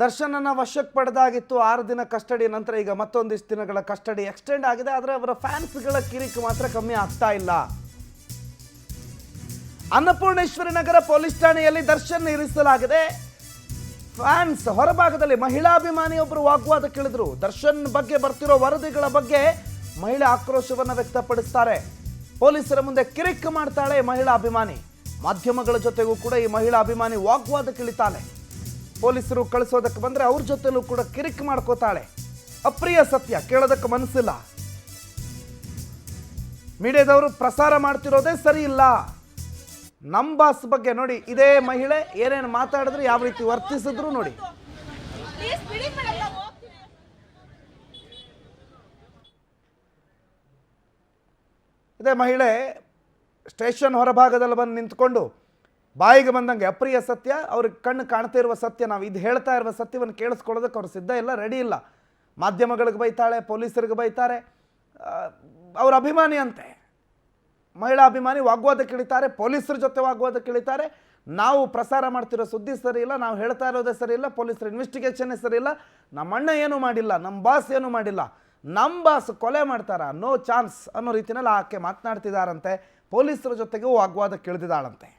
ದರ್ಶನನ ವಶಕ್ಕೆ ಪಡೆದಾಗಿತ್ತು 6 ದಿನ ಕಸ್ಟಡಿ ನಂತರ ಈಗ ಮತ್ತೊಂದಿಷ್ಟು ದಿನಗಳ ಕಸ್ಟಡಿ ಎಕ್ಸ್ಟೆಂಡ್ ಆಗಿದೆ. ಆದರೆ ಅವರ ಫ್ಯಾನ್ಸ್ಗಳ ಕಿರಿಕು ಮಾತ್ರ ಕಮ್ಮಿ ಆಗ್ತಾ ಇಲ್ಲ. ಅನ್ನಪೂರ್ಣೇಶ್ವರಿ ನಗರ ಪೊಲೀಸ್ ಠಾಣೆಯಲ್ಲಿ ದರ್ಶನ್ ಇರಿಸಲಾಗಿದೆ. ಫ್ಯಾನ್ಸ್ ಹೊರಭಾಗದಲ್ಲಿ ಮಹಿಳಾಭಿಮಾನಿಯೊಬ್ಬರು ವಾಗ್ವಾದಕ್ಕಿಳಿದ್ರು. ದರ್ಶನ್ ಬಗ್ಗೆ ಬರ್ತಿರೋ ವರದಿಗಳ ಬಗ್ಗೆ ಮಹಿಳೆ ಆಕ್ರೋಶವನ್ನು ವ್ಯಕ್ತಪಡಿಸ್ತಾರೆ. ಪೊಲೀಸರ ಮುಂದೆ ಕಿರಿಕ್ ಮಾಡ್ತಾಳೆ ಮಹಿಳಾ ಅಭಿಮಾನಿ. ಮಾಧ್ಯಮಗಳ ಜೊತೆಗೂ ಕೂಡ ಈ ಮಹಿಳಾ ಅಭಿಮಾನಿ ವಾಗ್ವಾದಕ್ಕಿಳಿತಾಳೆ. ಪೊಲೀಸರು ಕಳಿಸೋದಕ್ಕೆ ಬಂದರೆ ಅವ್ರ ಜೊತೆಲೂ ಕೂಡ ಕಿರಿಕ್ ಮಾಡ್ಕೋತಾಳೆ. ಅಪ್ರಿಯ ಸತ್ಯ, ಕೇಳೋದಕ್ಕೆ ಮನಸ್ಸಿಲ್ಲ. ಮೀಡಿಯಾದವರು ಪ್ರಸಾರ ಮಾಡ್ತಿರೋದೇ ಸರಿ ಇಲ್ಲ. ನಮ್ಮ ಬಾಸ್ ಬಗ್ಗೆ ನೋಡಿ, ಇದೇ ಮಹಿಳೆ ಏನೇನು ಮಾತಾಡಿದ್ರು, ಯಾವ ರೀತಿ ವರ್ತಿಸಿದ್ರು ನೋಡಿ. ಇದೇ ಮಹಿಳೆ ಸ್ಟೇಷನ್ ಹೊರಭಾಗದಲ್ಲಿ ಬಂದು ನಿಂತ್ಕೊಂಡು ಬಾಯಿಗೆ ಬಂದಂಗೆ ಅಪ್ರಿಯ ಸತ್ಯ, ಅವ್ರಿಗೆ ಕಣ್ಣು ಕಾಣ್ತಾ ಇರುವ ಸತ್ಯ, ನಾವು ಇದು ಹೇಳ್ತಾ ಇರುವ ಸತ್ಯವನ್ನು ಕೇಳಿಸ್ಕೊಳ್ಳೋದಕ್ಕೆ ಅವ್ರು ಸಿದ್ಧ ಇಲ್ಲ, ರೆಡಿ ಇಲ್ಲ. ಮಾಧ್ಯಮಗಳಿಗೆ ಬೈತಾಳೆ, ಪೊಲೀಸರಿಗೆ ಬೈತಾರೆ. ಅವ್ರ ಅಭಿಮಾನಿ ಅಂತೆ, ಮಹಿಳಾ ಅಭಿಮಾನಿ ವಾಗ್ವಾದಕ್ಕೆ ಇಳಿತಾರೆ, ಪೊಲೀಸರ ಜೊತೆ ವಾಗ್ವಾದಕ್ಕೆ ಇಳಿತಾರೆ. ನಾವು ಪ್ರಸಾರ ಮಾಡ್ತಿರೋ ಸುದ್ದಿ ಸರಿ ಇಲ್ಲ, ನಾವು ಹೇಳ್ತಾ ಇರೋದೇ ಸರಿ ಇಲ್ಲ, ಪೊಲೀಸರ ಇನ್ವೆಸ್ಟಿಗೇಷನ್ನೇ ಸರಿ ಇಲ್ಲ, ನಮ್ಮ ಅಣ್ಣ ಏನೂ ಮಾಡಿಲ್ಲ, ನಮ್ಮ ಬಾಸ್ ಏನೂ ಮಾಡಿಲ್ಲ, ನಮ್ಮ ಬಾಸ್ ಕೊಲೆ ಮಾಡ್ತಾರ, ನೋ ಚಾನ್ಸ್ ಅನ್ನೋ ರೀತಿಯಲ್ಲಿ ಆಕೆ ಮಾತನಾಡ್ತಿದ್ದಾರಂತೆ. ಪೊಲೀಸರ ಜೊತೆಗೂ ವಾಗ್ವಾದಕ್ಕೆ ಇಳಿದಿದ್ದಾಳಂತೆ.